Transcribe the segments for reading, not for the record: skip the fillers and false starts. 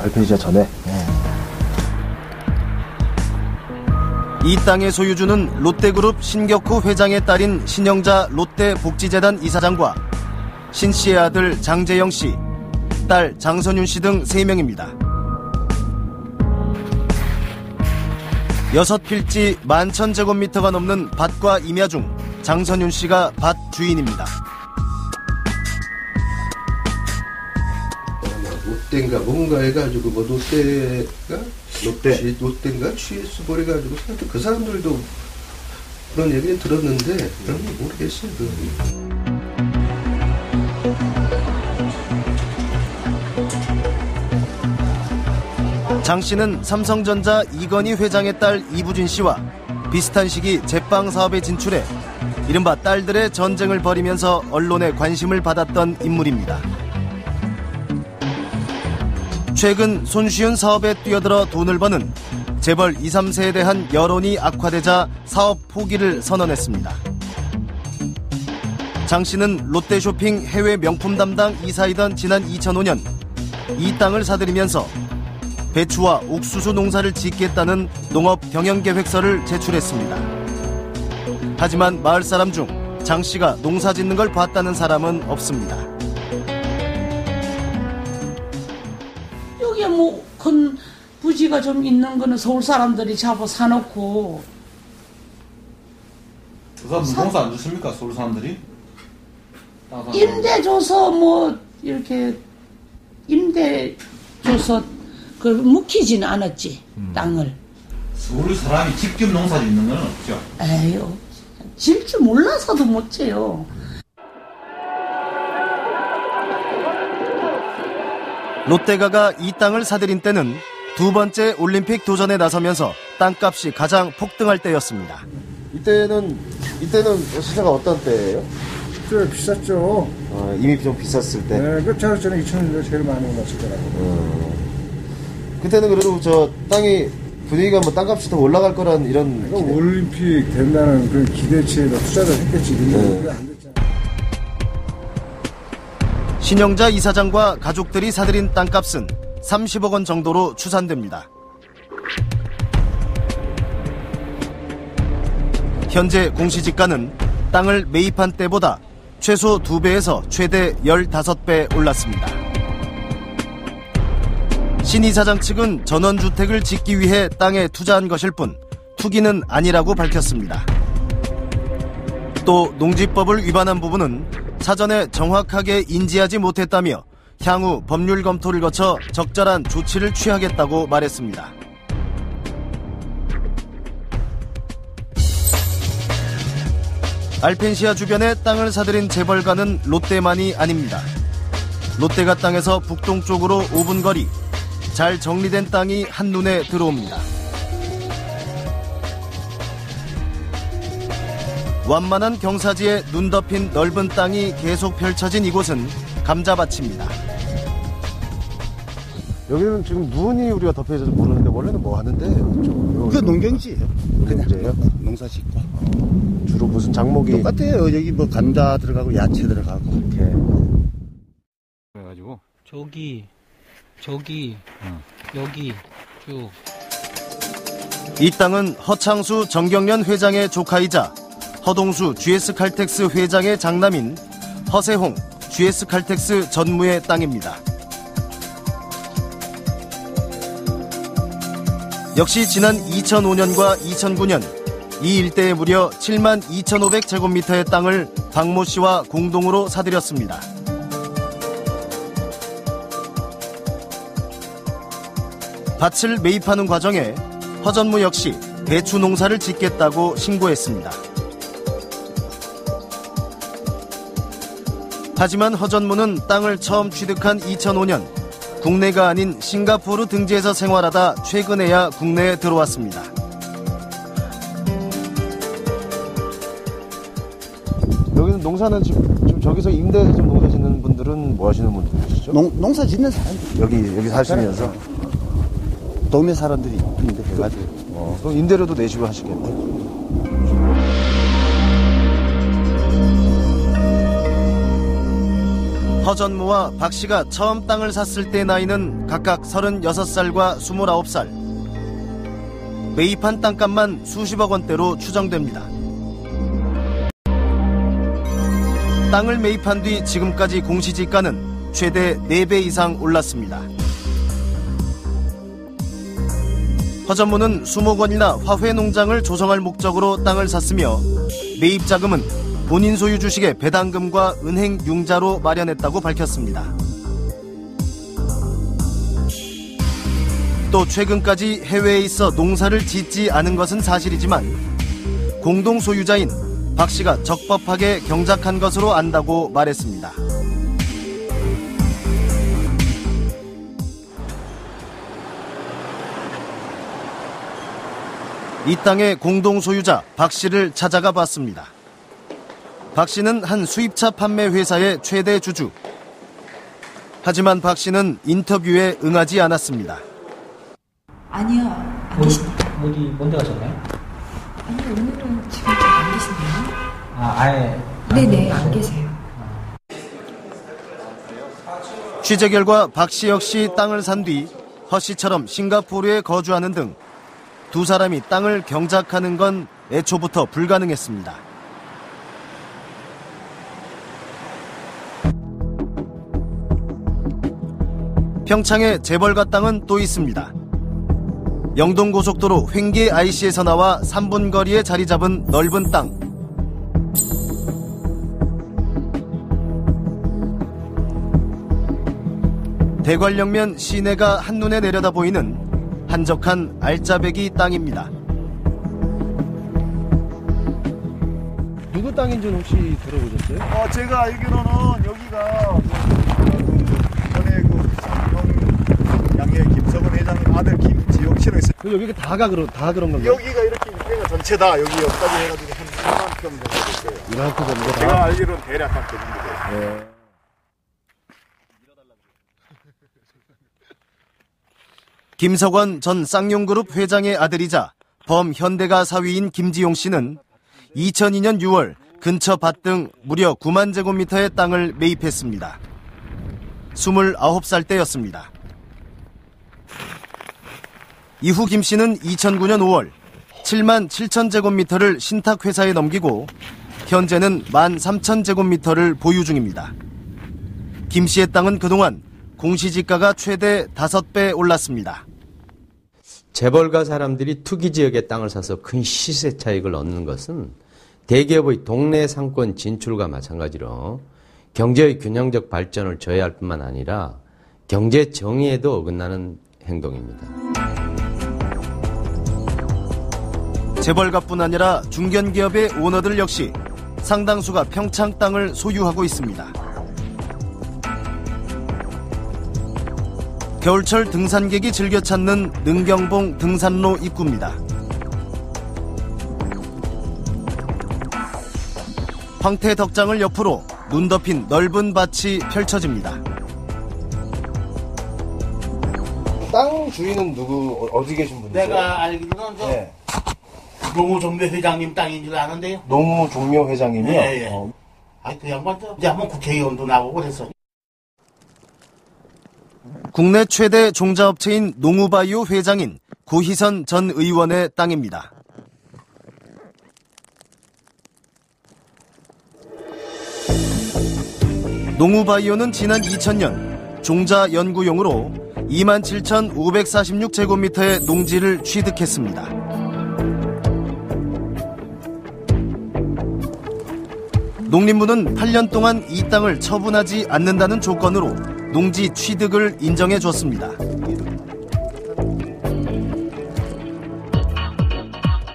알펜시아 전에? 이 땅의 소유주는 롯데그룹 신격후 회장의 딸인 신영자 롯데복지재단 이사장과 신 씨의 아들 장재영 씨, 딸 장선윤 씨 등 3명입니다. 6필지 11,000제곱미터가 넘는 밭과 임야 중 장선윤 씨가 밭 주인입니다. 롯데인가 뭔가 해가지고 뭐 롯데인가 취해서 버려가지고 그 사람들도 그런 얘기를 들었는데 그런 거 모르겠어요. 장 씨는 삼성전자 이건희 회장의 딸 이부진 씨와 비슷한 시기 제빵 사업에 진출해 이른바 딸들의 전쟁을 벌이면서 언론의 관심을 받았던 인물입니다. 최근 손쉬운 사업에 뛰어들어 돈을 버는 재벌 2, 3세에 대한 여론이 악화되자 사업 포기를 선언했습니다. 장 씨는 롯데쇼핑 해외 명품 담당 이사이던 지난 2005년 이 땅을 사들이면서 배추와 옥수수 농사를 짓겠다는 농업 경영계획서를 제출했습니다. 하지만 마을 사람 중 장 씨가 농사 짓는 걸 봤다는 사람은 없습니다. 여기에 뭐 큰 부지가 좀 있는 거는 서울 사람들이 잡아 사놓고. 그 사람 농사 안 짓습니까? 서울 사람들이? 임대 줘서 뭐 이렇게 임대 줘서 그 묵히지는 않았지 땅을. 서울 사람이 직접 농사 짓는 건 없죠. 에휴, 질 줄 몰라서도 못 져요. 롯데가가 이 땅을 사들인 때는 두 번째 올림픽 도전에 나서면서 땅값이 가장 폭등할 때였습니다. 이때는 시세가 어떤 때예요? 그때 비쌌죠. 이미 좀 비쌌을 때. 네, 그 전에 2000년대 제일 많이 올랐을 거라고. 그때는 그래도 저 땅이 분위기가 뭐 땅값이 더 올라갈 거란 이런. 그러니까 올림픽 된다는 그런 기대치에다 투자를 했겠지. 근데 그게 안 됐잖아. 신영자 이사장과 가족들이 사들인 땅값은 30억 원 정도로 추산됩니다. 현재 공시지가는 땅을 매입한 때보다 최소 2배에서 최대 15배 올랐습니다. 신 이사장 측은 전원주택을 짓기 위해 땅에 투자한 것일 뿐 투기는 아니라고 밝혔습니다. 또 농지법을 위반한 부분은 사전에 정확하게 인지하지 못했다며 향후 법률 검토를 거쳐 적절한 조치를 취하겠다고 말했습니다. 알펜시아 주변에 땅을 사들인 재벌가는 롯데만이 아닙니다. 롯데가 땅에서 북동쪽으로 5분 거리, 잘 정리된 땅이 한눈에 들어옵니다. 완만한 경사지에 눈 덮인 넓은 땅이 계속 펼쳐진 이곳은 감자밭입니다. 여기는 지금 눈이 우리가 덮여져서 모르는데 원래는 뭐 하는데? 그 농경지예요. 농경지예요? 농사 짓고. 주로 무슨 작목이? 똑같아요. 여기 뭐 감자 들어가고 야채 들어가고. 이렇게. 그래가지고 저기 여기 쭉. 이 땅은 허창수 정경련 회장의 조카이자 허동수 GS칼텍스 회장의 장남인 허세홍 GS칼텍스 전무의 땅입니다. 역시 지난 2005년과 2009년 이 일대에 무려 72,500제곱미터의 땅을 박모 씨와 공동으로 사들였습니다. 밭을 매입하는 과정에 허 전무 역시 배추 농사를 짓겠다고 신고했습니다. 하지만 허 전무는 땅을 처음 취득한 2005년 국내가 아닌 싱가포르 등지에서 생활하다 최근에야 국내에 들어왔습니다. 여기는 농사는 지금 저기서 임대해서 좀 농사 짓는 분들은 뭐 하시는 분들이시죠? 농사 짓는 사람. 여기 사시면서? 동네 사람들이 임대 해가지고. 그럼 임대료도 내시고 하시겠네. 허전무와 박 씨가 처음 땅을 샀을 때 나이는 각각 36살과 29살. 매입한 땅값만 수십억 원대로 추정됩니다. 땅을 매입한 뒤 지금까지 공시지가는 최대 4배 이상 올랐습니다. 허전무는 수목원이나 화훼 농장을 조성할 목적으로 땅을 샀으며 매입 자금은 본인 소유 주식의 배당금과 은행 융자로 마련했다고 밝혔습니다. 또 최근까지 해외에 있어 농사를 짓지 않은 것은 사실이지만 공동 소유자인 박 씨가 적법하게 경작한 것으로 안다고 말했습니다. 이 땅의 공동 소유자 박 씨를 찾아가 봤습니다. 박 씨는 한 수입차 판매 회사의 최대 주주. 하지만 박 씨는 인터뷰에 응하지 않았습니다. 아니요, 안 계십니다. 뭔데 가셨나요? 아니요, 오늘은 지금 안 계신데요? 아예? 네네, 안 계세요. 취재 결과 박 씨 역시 땅을 산 뒤 허 씨처럼 싱가포르에 거주하는 등 두 사람이 땅을 경작하는 건 애초부터 불가능했습니다. 평창의 재벌가 땅은 또 있습니다. 영동고속도로 횡계 IC에서 나와 3분 거리에 자리 잡은 넓은 땅. 대관령면 시내가 한눈에 내려다 보이는 한적한 알짜배기 땅입니다. 누구 땅인지는 혹시 들어보셨어요? 제가 알기로는 여기가 전에 양의 김석은 회장님 아들 김지용 씨로 있어요. 여기가 다 그런 건가요? 여기가 이렇게 밑에가 전체다. 여기 여기까지 해가지고 한 2만 평 정도 됐어요. 이만큼 정도 다. 제가 알기로는 대략 한 그 정도 돼요. 네. 김석원 전 쌍용그룹 회장의 아들이자 범현대가 사위인 김지용 씨는 2002년 6월 근처 밭 등 무려 9만 제곱미터의 땅을 매입했습니다. 29살 때였습니다. 이후 김 씨는 2009년 5월 7만 7천 제곱미터를 신탁회사에 넘기고 현재는 1만 3천 제곱미터를 보유 중입니다. 김 씨의 땅은 그동안 공시지가가 최대 5배 올랐습니다. 재벌가 사람들이 투기 지역의 땅을 사서 큰 시세 차익을 얻는 것은 대기업의 동네 상권 진출과 마찬가지로 경제의 균형적 발전을 저해할 뿐만 아니라 경제 정의에도 어긋나는 행동입니다. 재벌가뿐 아니라 중견기업의 오너들 역시 상당수가 평창 땅을 소유하고 있습니다. 겨울철 등산객이 즐겨 찾는 능경봉 등산로 입구입니다. 황태 덕장을 옆으로 눈 덮인 넓은 밭이 펼쳐집니다. 땅 주인은 누구, 어디 계신 분이세요? 내가 알기로는 네. 노무종묘 회장님 땅인 줄 아는데요. 노무종묘 회장님이요? 네, 예. 그 양반 이제 한번 국회의원도 나오고 그랬어. 국내 최대 종자업체인 농우바이오 회장인 고희선 전 의원의 땅입니다. 농우바이오는 지난 2000년 종자 연구용으로 27,546제곱미터의 농지를 취득했습니다. 농림부는 8년 동안 이 땅을 처분하지 않는다는 조건으로 농지 취득을 인정해 줬습니다.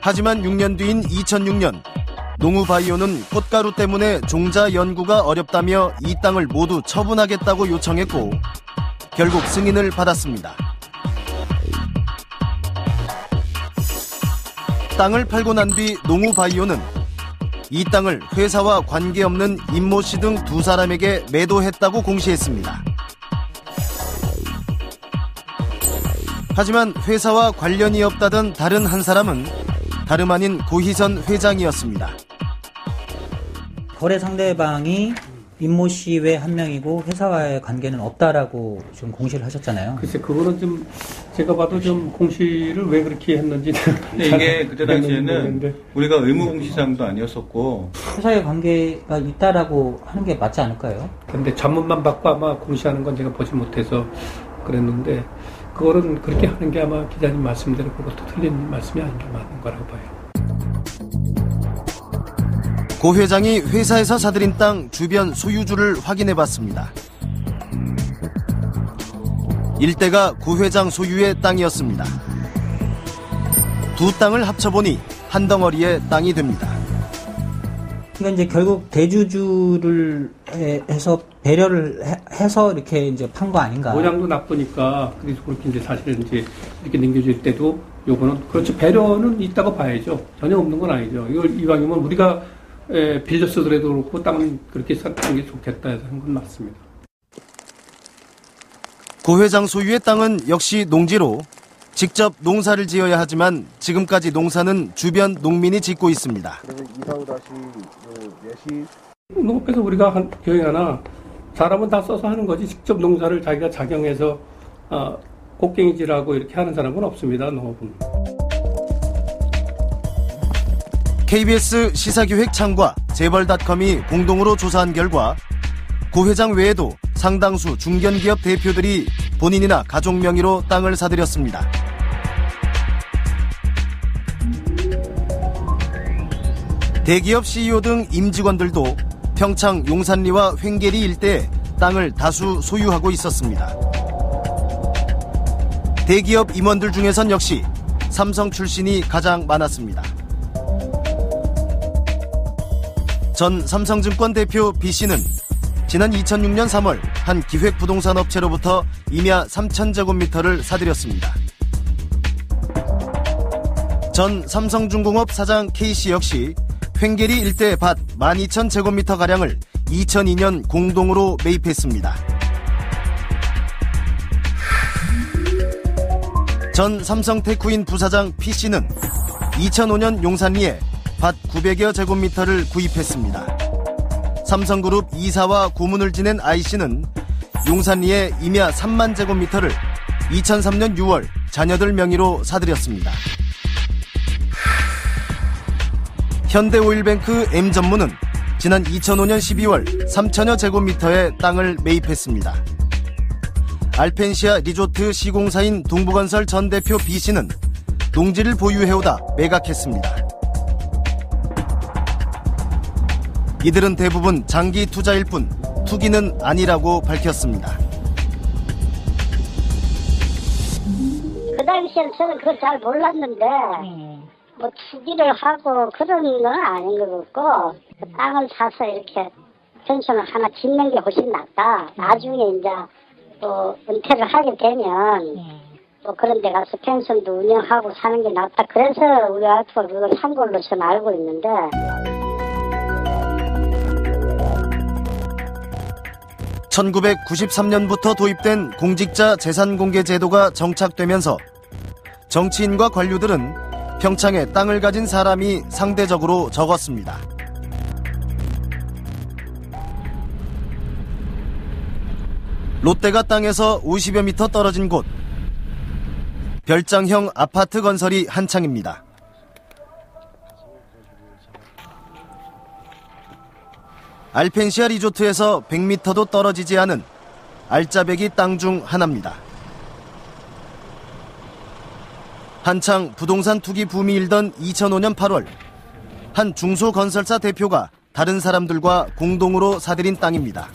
하지만 6년 뒤인 2006년 농우바이오는 꽃가루 때문에 종자 연구가 어렵다며 이 땅을 모두 처분하겠다고 요청했고 결국 승인을 받았습니다. 땅을 팔고 난 뒤 농우바이오는 이 땅을 회사와 관계없는 임모 씨 등 두 사람에게 매도했다고 공시했습니다. 하지만 회사와 관련이 없다던 다른 한 사람은 다름 아닌 고희선 회장이었습니다. 거래 상대방이 임모 씨 외 한 명이고 회사와의 관계는 없다라고 좀 공시를 하셨잖아요. 글쎄 그거는 좀 제가 봐도 좀 공시를 왜 그렇게 했는지. 근데 이게 그때 당시에는 우리가 의무 공시장도 아니었었고 회사의 관계가 있다라고 하는 게 맞지 않을까요? 근데 자문만 받고 아마 공시하는 건 제가 보지 못해서 그랬는데 그거는 그렇게 하는 게 아마 기자님 말씀대로 그것도 틀린 말씀이 아닌 게 맞는 거라고 봐요. 고 회장이 회사에서 사들인 땅 주변 소유주를 확인해봤습니다. 일대가 고 회장 소유의 땅이었습니다. 두 땅을 합쳐보니 한 덩어리의 땅이 됩니다. 그러니까 이제 결국 대주주를 해서 배려를 해서 이렇게 이제 판 거 아닌가? 모양도 나쁘니까 그래서 그렇게 이제 사실 이제 이렇게 넘겨줄 때도 요거는 그렇죠. 배려는 있다고 봐야죠. 전혀 없는 건 아니죠. 이걸 이왕이면 우리가 빌려 쓰더라도 그렇고 땅은 그렇게 쌓는 게 좋겠다 해서 한 건 맞습니다. 고 회장 소유의 땅은 역시 농지로 직접 농사를 지어야 하지만 지금까지 농사는 주변 농민이 짓고 있습니다. 그래서 이사후 다시 예시 농업에서 우리가 한 경영 하나 사람은 다 써서 하는 거지 직접 농사를 자기가 작용해서 곡괭이질하고 이렇게 하는 사람은 없습니다. 농업은. KBS 시사기획창과 재벌닷컴이 공동으로 조사한 결과 고 회장 외에도 상당수 중견기업 대표들이 본인이나 가족 명의로 땅을 사들였습니다. 대기업 CEO 등 임직원들도 평창 용산리와 횡계리 일대에 땅을 다수 소유하고 있었습니다. 대기업 임원들 중에선 역시 삼성 출신이 가장 많았습니다. 전 삼성증권 대표 B씨는 지난 2006년 3월 한 기획부동산 업체로부터 임야 3,000제곱미터를 사들였습니다. 전 삼성중공업 사장 K씨 역시 횡계리 일대 밭 12,000제곱미터가량을 2002년 공동으로 매입했습니다. 전 삼성테크인 부사장 P씨는 2005년 용산리에 밭 900여 제곱미터를 구입했습니다. 삼성그룹 이사와 고문을 지낸 I씨는 용산리에 임야 3만 제곱미터를 2003년 6월 자녀들 명의로 사들였습니다. 현대오일뱅크 M전무는 지난 2005년 12월 3천여 제곱미터의 땅을 매입했습니다. 알펜시아 리조트 시공사인 동부건설 전 대표 B씨는 농지를 보유해오다 매각했습니다. 이들은 대부분 장기 투자일 뿐 투기는 아니라고 밝혔습니다. 그 당시엔 저는 그걸 잘 몰랐는데 뭐 투기를 하고 그런 건 아닌 것 같고 땅을 사서 이렇게 펜션을 하나 짓는 게 훨씬 낫다. 나중에 이제 또 은퇴를 하게 되면 또 그런 데 가서 펜션도 운영하고 사는 게 낫다. 그래서 우리 와이프가 그걸 산 걸로 저는 알고 있는데 1993년부터 도입된 공직자 재산공개 제도가 정착되면서 정치인과 관료들은 평창에 땅을 가진 사람이 상대적으로 적었습니다. 롯데가 땅에서 50여 미터 떨어진 곳, 별장형 아파트 건설이 한창입니다. 알펜시아 리조트에서 100m도 떨어지지 않은 알짜배기 땅 중 하나입니다. 한창 부동산 투기 붐이 일던 2005년 8월 한 중소건설사 대표가 다른 사람들과 공동으로 사들인 땅입니다.